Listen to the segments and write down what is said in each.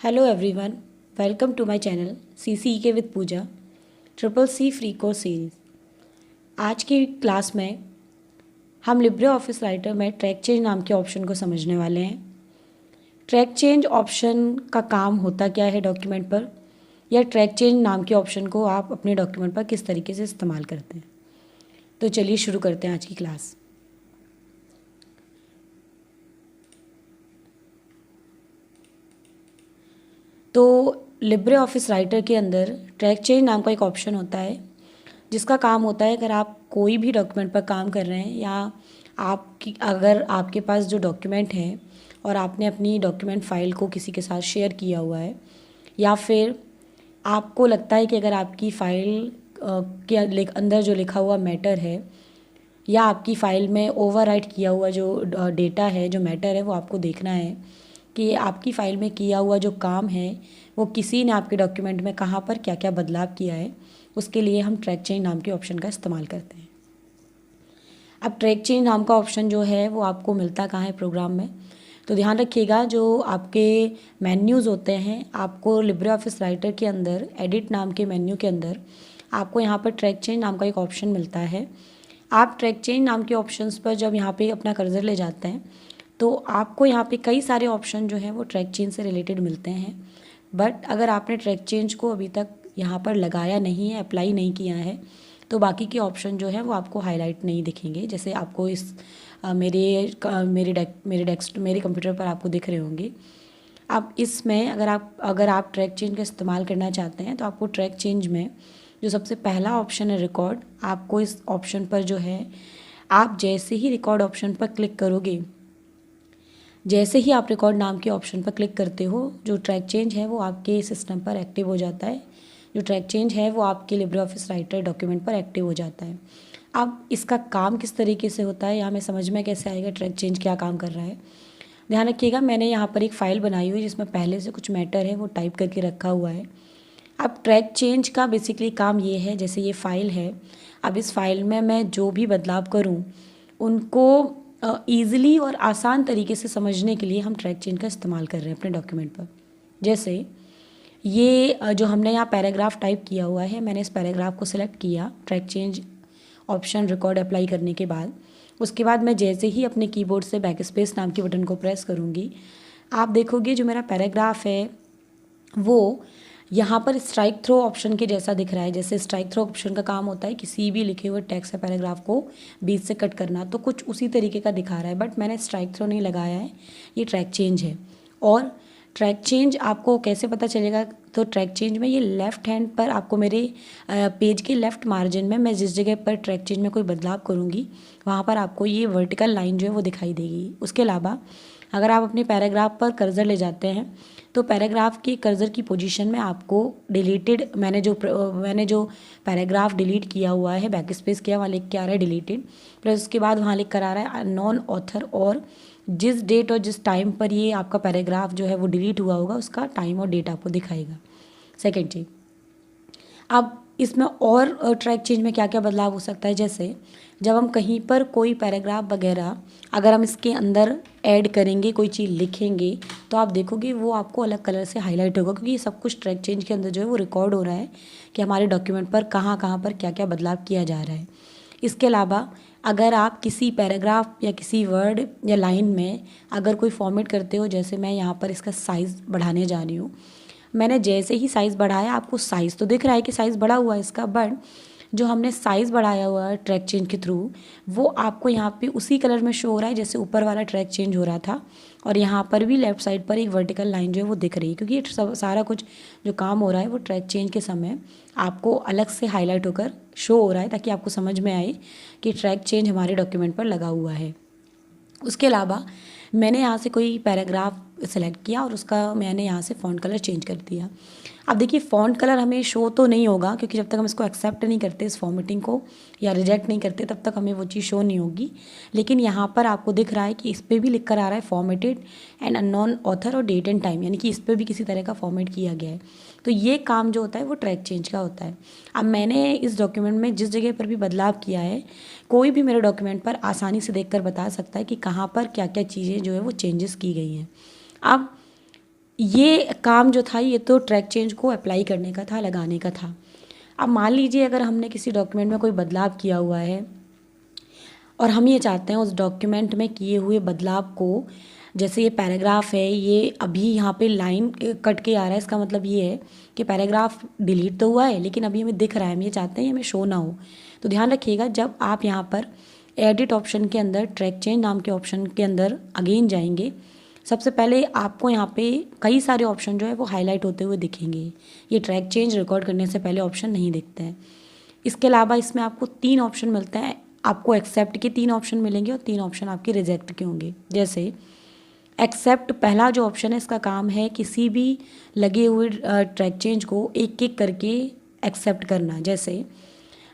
Hello everyone, welcome to my channel CCEK with Pooja triple C free course series. आज की class में हम LibreOffice Writer में track change नाम के ऑप्शन को समझने वाले हैं। ट्रैक चेंज ऑप्शन का काम होता क्या है डॉक्यूमेंट पर, या ट्रैक चेंज नाम के ऑप्शन को आप अपने डॉक्यूमेंट पर किस तरीके से इस्तेमाल करते हैं। तो चलिए शुरू करते हैं आज की क्लास। तो लिब्रे ऑफिस राइटर के अंदर ट्रैक चेंज नाम का एक ऑप्शन होता है, जिसका काम होता है अगर आप कोई भी डॉक्यूमेंट पर काम कर रहे हैं, या अगर आपके पास जो डॉक्यूमेंट है और आपने अपनी डॉक्यूमेंट फ़ाइल को किसी के साथ शेयर किया हुआ है, या फिर आपको लगता है कि अगर आपकी फ़ाइल के अंदर जो लिखा हुआ मैटर है, या आपकी फ़ाइल में ओवरराइट किया हुआ जो डेटा है, जो मैटर है, वो आपको देखना है कि आपकी फ़ाइल में किया हुआ जो काम है वो किसी ने आपके डॉक्यूमेंट में कहाँ पर क्या क्या बदलाव किया है, उसके लिए हम ट्रैक चेंज नाम के ऑप्शन का इस्तेमाल करते हैं। अब ट्रैक चेंज नाम का ऑप्शन जो है वो आपको मिलता कहाँ है प्रोग्राम में, तो ध्यान रखिएगा जो आपके मेन्यूज़ होते हैं, आपको लिब्रे ऑफिस राइटर के अंदर एडिट नाम के मेन्यू के अंदर आपको यहाँ पर ट्रैक चेंज नाम का एक ऑप्शन मिलता है। आप ट्रैक चेंज नाम के ऑप्शंस पर जब यहाँ पे अपना कर्सर ले जाते हैं तो आपको यहाँ पे कई सारे ऑप्शन जो हैं वो ट्रैक चेंज से रिलेटेड मिलते हैं। बट अगर आपने ट्रैक चेंज को अभी तक यहाँ पर लगाया नहीं है, अप्लाई नहीं किया है, तो बाकी के ऑप्शन जो है वो आपको हाईलाइट नहीं दिखेंगे। जैसे आपको इस मेरे कंप्यूटर पर आपको दिख रहे होंगे। अब इसमें अगर आप ट्रैक चेंज का इस्तेमाल करना चाहते हैं तो आपको ट्रैक चेंज में जो सबसे पहला ऑप्शन है रिकॉर्ड, आपको इस ऑप्शन पर जो है, आप जैसे ही रिकॉर्ड ऑप्शन पर क्लिक करोगे, जैसे ही आप रिकॉर्ड नाम के ऑप्शन पर क्लिक करते हो, जो ट्रैक चेंज है वो आपके सिस्टम पर एक्टिव हो जाता है। जो ट्रैक चेंज है वो आपके लिब्रे ऑफिस राइटर डॉक्यूमेंट पर एक्टिव हो जाता है। अब इसका काम किस तरीके से होता है, या हमें समझ में कैसे आएगा ट्रैक चेंज क्या काम कर रहा है। ध्यान रखिएगा, मैंने यहाँ पर एक फ़ाइल बनाई हुई है जिसमें पहले से कुछ मैटर है वो टाइप करके रखा हुआ है। अब ट्रैक चेंज का बेसिकली काम ये है, जैसे ये फ़ाइल है, अब इस फाइल में मैं जो भी बदलाव करूँ उनको ईज़िली और आसान तरीके से समझने के लिए हम ट्रैक चेंज का इस्तेमाल कर रहे हैं अपने डॉक्यूमेंट पर। जैसे ये जो हमने यहाँ पैराग्राफ टाइप किया हुआ है, मैंने इस पैराग्राफ को सिलेक्ट किया track change option record apply करने के बाद। उसके बाद मैं जैसे ही अपने कीबोर्ड से बैक स्पेस नाम के बटन को प्रेस करूँगी, आप देखोगे जो मेरा पैराग्राफ है वो यहाँ पर स्ट्राइक थ्रो ऑप्शन के जैसा दिख रहा है। जैसे स्ट्राइक थ्रो ऑप्शन का काम होता है किसी भी लिखे हुए टेक्स्ट या पैराग्राफ को बीच से कट करना, तो कुछ उसी तरीके का दिखा रहा है। बट मैंने स्ट्राइक थ्रो नहीं लगाया है, ये ट्रैक चेंज है। और ट्रैक चेंज आपको कैसे पता चलेगा, तो ट्रैक चेंज में ये लेफ़्ट हैंड पर आपको मेरे पेज के लेफ़्ट मार्जिन में मैं जिस जगह पर ट्रैक चेंज में कोई बदलाव करूँगी वहाँ पर आपको ये वर्टिकल लाइन जो है वो दिखाई देगी। उसके अलावा अगर आप अपने पैराग्राफ पर कर्सर ले जाते हैं तो पैराग्राफ की कर्सर की पोजीशन में आपको डिलीटेड, मैंने जो पैराग्राफ डिलीट किया हुआ है, बैक स्पेस किया, वहाँ लिख के आ रहा है डिलीटेड, प्लस उसके बाद वहाँ लिख कर आ रहा है नॉन ऑथर, और जिस डेट और जिस टाइम पर ये आपका पैराग्राफ जो है वो डिलीट हुआ होगा उसका टाइम और डेट आपको दिखाएगा। सेकेंड चीज, अब इसमें और ट्रैक चेंज में क्या क्या बदलाव हो सकता है, जैसे जब हम कहीं पर कोई पैराग्राफ वगैरह अगर हम इसके अंदर ऐड करेंगे, कोई चीज़ लिखेंगे, तो आप देखोगे वो आपको अलग कलर से हाईलाइट होगा, क्योंकि ये सब कुछ ट्रैक चेंज के अंदर जो है वो रिकॉर्ड हो रहा है कि हमारे डॉक्यूमेंट पर कहाँ कहाँ पर क्या क्या बदलाव किया जा रहा है। इसके अलावा अगर आप किसी पैराग्राफ या किसी वर्ड या लाइन में अगर कोई फॉर्मेट करते हो, जैसे मैं यहाँ पर इसका साइज़ बढ़ाने जा रही हूँ, मैंने जैसे ही साइज़ बढ़ाया, आपको साइज़ तो दिख रहा है कि साइज़ बढ़ा हुआ है इसका, बट जो हमने साइज़ बढ़ाया हुआ है ट्रैक चेंज के थ्रू वो आपको यहाँ पे उसी कलर में शो हो रहा है जैसे ऊपर वाला ट्रैक चेंज हो रहा था। और यहाँ पर भी लेफ़्ट साइड पर एक वर्टिकल लाइन जो है वो दिख रही है, क्योंकि ये सारा कुछ जो काम हो रहा है वो ट्रैक चेंज के समय आपको अलग से हाईलाइट होकर शो हो रहा है, ताकि आपको समझ में आए कि ट्रैक चेंज हमारे डॉक्यूमेंट पर लगा हुआ है। उसके अलावा मैंने यहाँ से कोई पैराग्राफ सेलेक्ट किया और उसका मैंने यहाँ से फ़ॉन्ट कलर चेंज कर दिया। अब देखिए फ़ॉन्ट कलर हमें शो तो नहीं होगा, क्योंकि जब तक हम इसको एक्सेप्ट नहीं करते, इस फॉर्मेटिंग को, या रिजेक्ट नहीं करते, तब तक हमें वो चीज़ शो नहीं होगी। लेकिन यहाँ पर आपको दिख रहा है कि इस पर भी लिख कर आ रहा है फॉर्मेटेड एंड अननोन ऑथर और डेट एंड टाइम, यानी कि इस पर भी किसी तरह का फॉर्मेट किया गया है। तो ये काम जो होता है वो ट्रैक चेंज का होता है। अब मैंने इस डॉक्यूमेंट में जिस जगह पर भी बदलाव किया है, कोई भी मेरे डॉक्यूमेंट पर आसानी से देखकर बता सकता है कि कहाँ पर क्या क्या चीज़ें जो है वो चेंजेस की गई हैं। अब ये काम जो था ये तो ट्रैक चेंज को अप्लाई करने का था, लगाने का था। अब मान लीजिए अगर हमने किसी डॉक्यूमेंट में कोई बदलाव किया हुआ है और हम ये चाहते हैं उस डॉक्यूमेंट में किए हुए बदलाव को, जैसे ये पैराग्राफ है, ये अभी यहाँ पे लाइन कट के आ रहा है, इसका मतलब ये है कि पैराग्राफ डिलीट तो हुआ है लेकिन अभी हमें दिख रहा है, हम ये चाहते हैं ये हमें शो ना हो। तो ध्यान रखिएगा, जब आप यहाँ पर एडिट ऑप्शन के अंदर ट्रैक चेंज नाम के ऑप्शन के अंदर अगेन जाएंगे, सबसे पहले आपको यहाँ पे कई सारे ऑप्शन जो है वो हाईलाइट होते हुए दिखेंगे। ये ट्रैक चेंज रिकॉर्ड करने से पहले ऑप्शन नहीं दिखते हैं। इसके अलावा इसमें आपको 3 ऑप्शन मिलते हैं। आपको एक्सेप्ट के 3 ऑप्शन मिलेंगे और 3 ऑप्शन आपके रिजेक्ट के होंगे। जैसे एक्सेप्ट पहला जो ऑप्शन है, इसका काम है किसी भी लगे हुए ट्रैक चेंज को एक एक करके एक्सेप्ट करना। जैसे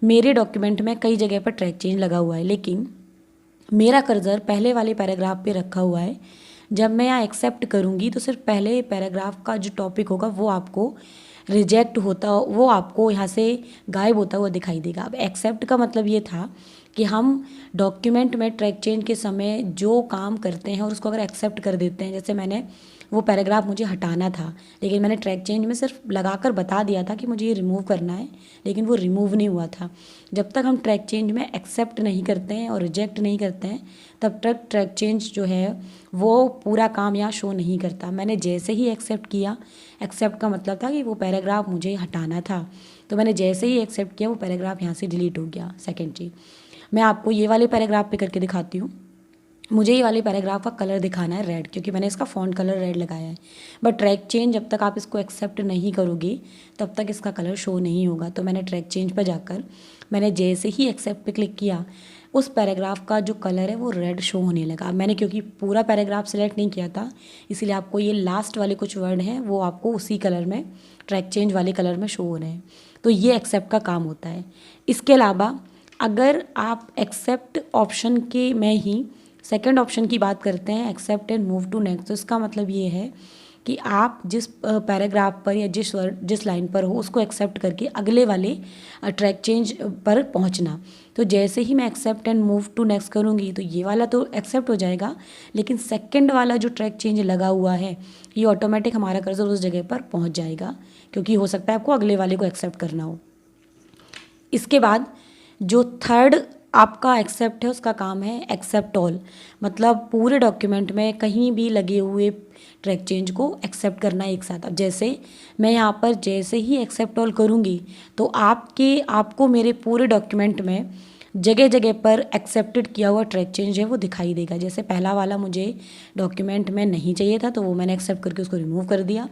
मेरे डॉक्यूमेंट में कई जगह पर ट्रैक चेंज लगा हुआ है लेकिन मेरा कर्सर पहले वाले पैराग्राफ पे रखा हुआ है। जब मैं यहाँ एक्सेप्ट करूँगी तो सिर्फ पहले पैराग्राफ का जो टॉपिक होगा वो आपको रिजेक्ट होता, वो आपको यहाँ से गायब होता हुआ दिखाई देगा। अब एक्सेप्ट का मतलब ये था कि हम डॉक्यूमेंट में ट्रैक चेंज के समय जो काम करते हैं और उसको अगर एक्सेप्ट कर देते हैं, जैसे मैंने वो पैराग्राफ मुझे हटाना था लेकिन मैंने ट्रैक चेंज में सिर्फ लगाकर बता दिया था कि मुझे ये रिमूव करना है, लेकिन वो रिमूव नहीं हुआ था। जब तक हम ट्रैक चेंज में एक्सेप्ट नहीं करते हैं और रिजेक्ट नहीं करते हैं तब तक ट्रैक चेंज जो है वो पूरा काम यहाँ शो नहीं करता। मैंने जैसे ही एक्सेप्ट किया, एक्सेप्ट का मतलब था कि वो पैराग्राफ मुझे हटाना था, तो मैंने जैसे ही एक्सेप्ट किया वो पैराग्राफ यहाँ से डिलीट हो गया। सेकेंड चीज़, मैं आपको ये वाले पैराग्राफ पे करके दिखाती हूँ। मुझे ये वाले पैराग्राफ का कलर दिखाना है रेड, क्योंकि मैंने इसका फ़ॉन्ट कलर रेड लगाया है। बट ट्रैक चेंज जब तक आप इसको एक्सेप्ट नहीं करोगे तब तक इसका कलर शो नहीं होगा। तो मैंने ट्रैक चेंज पर जाकर मैंने जैसे ही एक्सेप्ट पे क्लिक किया, उस पैराग्राफ का जो कलर है वो रेड शो होने लगा। मैंने क्योंकि पूरा पैराग्राफ सेलेक्ट नहीं किया था, इसीलिए आपको ये लास्ट वाले कुछ वर्ड हैं वो आपको उसी कलर में, ट्रैक चेंज वाले कलर में शो हो रहे हैं। तो ये एक्सेप्ट का काम होता है। इसके अलावा अगर आप एक्सेप्ट ऑप्शन के में ही सेकंड ऑप्शन की बात करते हैं, accept and move to next, तो इसका मतलब ये है कि आप जिस पैराग्राफ पर या जिस लाइन पर हो उसको एक्सेप्ट करके अगले वाले ट्रैक चेंज पर पहुंचना। तो जैसे ही मैं accept and move to next करूंगी तो ये वाला तो एक्सेप्ट हो जाएगा, लेकिन सेकंड वाला जो ट्रैक चेंज लगा हुआ है ये ऑटोमेटिक हमारा कर्सर उस जगह पर पहुंच जाएगा, क्योंकि हो सकता है आपको अगले वाले को एक्सेप्ट करना हो। इसके बाद जो थर्ड आपका एक्सेप्ट है उसका काम है एक्सेप्ट ऑल, मतलब पूरे डॉक्यूमेंट में कहीं भी लगे हुए ट्रैक चेंज को एक्सेप्ट करना एक साथ। अब जैसे मैं यहाँ पर जैसे ही एक्सेप्ट ऑल करूँगी तो आपको मेरे पूरे डॉक्यूमेंट में जगह जगह पर एक्सेप्टेड किया हुआ ट्रैक चेंज है वो दिखाई देगा। जैसे पहला वाला मुझे डॉक्यूमेंट में नहीं चाहिए था तो वो मैंने एक्सेप्ट करके उसको रिमूव कर दिया।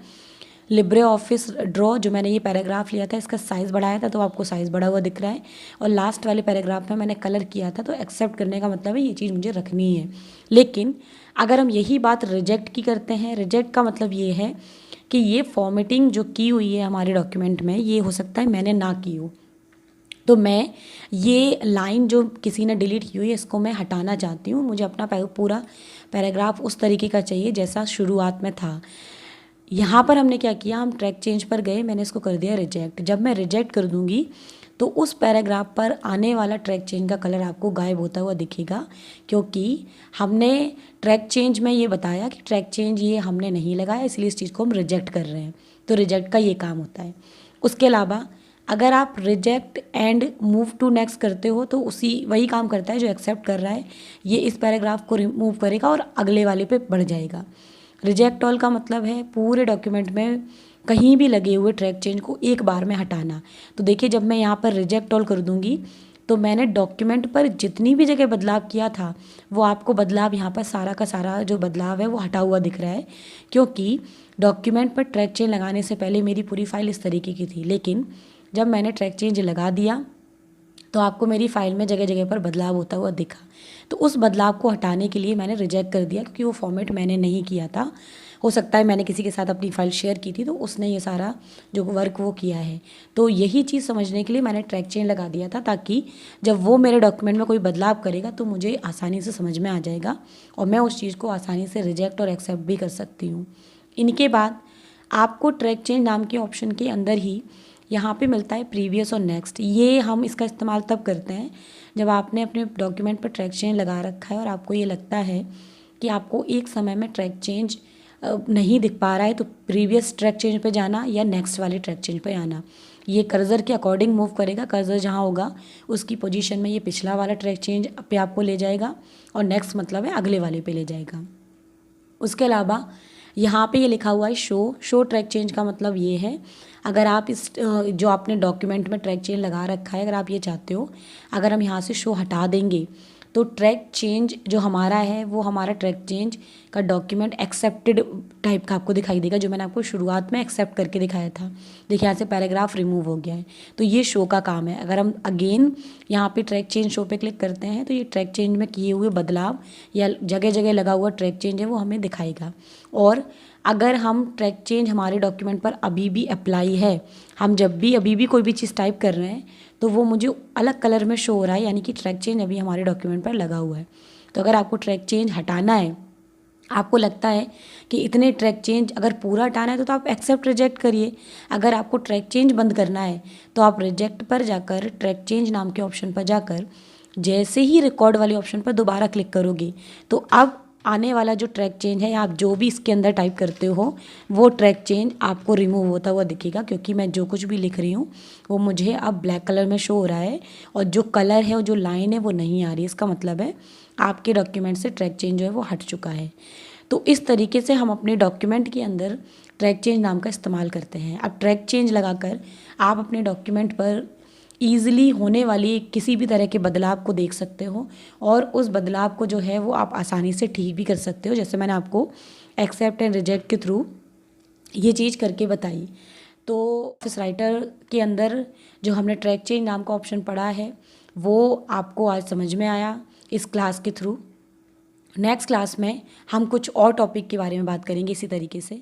लिब्रे ऑफिस ड्रॉ जो मैंने ये पैराग्राफ लिया था इसका साइज़ बढ़ाया था तो आपको साइज़ बढ़ा हुआ दिख रहा है, और लास्ट वाले पैराग्राफ में मैंने कलर किया था, तो एक्सेप्ट करने का मतलब है ये चीज़ मुझे रखनी है। लेकिन अगर हम यही बात रिजेक्ट की करते हैं, रिजेक्ट का मतलब ये है कि ये फॉर्मेटिंग जो की हुई है हमारे डॉक्यूमेंट में ये हो सकता है मैंने ना की हो, तो मैं ये लाइन जो किसी ने डिलीट की हुई है इसको मैं हटाना चाहती हूँ। मुझे अपना पूरा पैराग्राफ उस तरीके का चाहिए जैसा शुरुआत में था। यहाँ पर हमने क्या किया, हम ट्रैक चेंज पर गए, मैंने इसको कर दिया रिजेक्ट। जब मैं रिजेक्ट कर दूँगी तो उस पैराग्राफ पर आने वाला ट्रैक चेंज का कलर आपको गायब होता हुआ दिखेगा, क्योंकि हमने ट्रैक चेंज में ये बताया कि ट्रैक चेंज ये हमने नहीं लगाया, इसलिए इस चीज़ को हम रिजेक्ट कर रहे हैं। तो रिजेक्ट का ये काम होता है। उसके अलावा अगर आप reject and move to next करते हो तो वही काम करता है जो एक्सेप्ट कर रहा है, ये इस पैराग्राफ को रिमूव करेगा और अगले वाले पे बढ़ जाएगा। रिजेक्ट ऑल का मतलब है पूरे डॉक्यूमेंट में कहीं भी लगे हुए ट्रैक चेंज को एक बार में हटाना। तो देखिए जब मैं यहाँ पर रिजेक्ट ऑल कर दूँगी तो मैंने डॉक्यूमेंट पर जितनी भी जगह बदलाव किया था वो आपको बदलाव यहाँ पर सारा का सारा जो बदलाव है वो हटा हुआ दिख रहा है, क्योंकि डॉक्यूमेंट पर ट्रैक चेंज लगाने से पहले मेरी पूरी फाइल इस तरीके की थी, लेकिन जब मैंने ट्रैक चेंज लगा दिया तो आपको मेरी फाइल में जगह जगह पर बदलाव होता हुआ दिखा। तो उस बदलाव को हटाने के लिए मैंने रिजेक्ट कर दिया, क्योंकि वो फॉर्मेट मैंने नहीं किया था। हो सकता है मैंने किसी के साथ अपनी फ़ाइल शेयर की थी तो उसने ये सारा जो वर्क वो किया है। तो यही चीज़ समझने के लिए मैंने ट्रैक चेन लगा दिया था, ताकि जब वो मेरे डॉक्यूमेंट में कोई बदलाव करेगा तो मुझे आसानी से समझ में आ जाएगा और मैं उस चीज़ को आसानी से रिजेक्ट और एक्सेप्ट भी कर सकती हूँ। इनके बाद आपको ट्रैक चेंज नाम के ऑप्शन के अंदर ही यहाँ पे मिलता है प्रीवियस और नेक्स्ट। ये हम इसका इस्तेमाल तब करते हैं जब आपने अपने डॉक्यूमेंट पर ट्रैक चेंज लगा रखा है और आपको ये लगता है कि आपको एक समय में ट्रैक चेंज नहीं दिख पा रहा है तो प्रीवियस ट्रैक चेंज पे जाना या नेक्स्ट वाले ट्रैक चेंज पे आना। ये कर्सर के अकॉर्डिंग मूव करेगा, कर्सर जहाँ होगा उसकी पोजीशन में ये पिछला वाला ट्रैक चेंज पे आपको ले जाएगा और नेक्स्ट मतलब है अगले वाले पे ले जाएगा। उसके अलावा यहाँ पे ये लिखा हुआ है शो ट्रैक चेंज का मतलब ये है, अगर आप इस जो आपने डॉक्यूमेंट में ट्रैक चेंज लगा रखा है, अगर आप ये चाहते हो अगर हम यहाँ से शो हटा देंगे तो ट्रैक चेंज जो हमारा है वो हमारा ट्रैक चेंज का डॉक्यूमेंट एक्सेप्टेड टाइप का आपको दिखाई देगा, जो मैंने आपको शुरुआत में एक्सेप्ट करके दिखाया था। देखिए यहाँ से पैराग्राफ रिमूव हो गया है, तो ये शो का काम है। अगर हम अगेन यहाँ पे ट्रैक चेंज शो पे क्लिक करते हैं तो ये ट्रैक चेंज में किए हुए बदलाव या जगह जगह लगा हुआ ट्रैक चेंज है वो हमें दिखाएगा। और अगर हम ट्रैक चेंज हमारे डॉक्यूमेंट पर अभी भी अप्लाई है, हम जब भी अभी भी कोई भी चीज़ टाइप कर रहे हैं तो वो मुझे अलग कलर में शो हो रहा है, यानी कि ट्रैक चेंज अभी हमारे डॉक्यूमेंट पर लगा हुआ है। तो अगर आपको ट्रैक चेंज हटाना है, आपको लगता है कि इतने ट्रैक चेंज अगर पूरा हटाना है तो आप एक्सेप्ट रिजेक्ट करिए। अगर आपको ट्रैक चेंज बंद करना है तो आप रिजेक्ट पर जाकर ट्रैक चेंज नाम के ऑप्शन पर जाकर जैसे ही रिकॉर्ड वाले ऑप्शन पर दोबारा क्लिक करोगे तो अब आने वाला जो ट्रैक चेंज है, आप जो भी इसके अंदर टाइप करते हो वो ट्रैक चेंज आपको रिमूव होता हुआ दिखेगा, क्योंकि मैं जो कुछ भी लिख रही हूँ वो मुझे अब ब्लैक कलर में शो हो रहा है और जो कलर है और जो लाइन है वो नहीं आ रही। इसका मतलब है आपके डॉक्यूमेंट से ट्रैक चेंज जो है वो हट चुका है। तो इस तरीके से हम अपने डॉक्यूमेंट के अंदर ट्रैक चेंज नाम का इस्तेमाल करते हैं। अब ट्रैक चेंज लगाकर आप अपने डॉक्यूमेंट पर ईज़िली होने वाली किसी भी तरह के बदलाव को देख सकते हो और उस बदलाव को जो है वो आप आसानी से ठीक भी कर सकते हो, जैसे मैंने आपको एक्सेप्ट एंड रिजेक्ट के थ्रू ये चीज़ करके बताई। तो ऑफिस राइटर के अंदर जो हमने ट्रैक चेंज नाम का ऑप्शन पढ़ा है वो आपको आज समझ में आया इस क्लास के थ्रू। नेक्स्ट क्लास में हम कुछ और टॉपिक के बारे में बात करेंगे इसी तरीके से।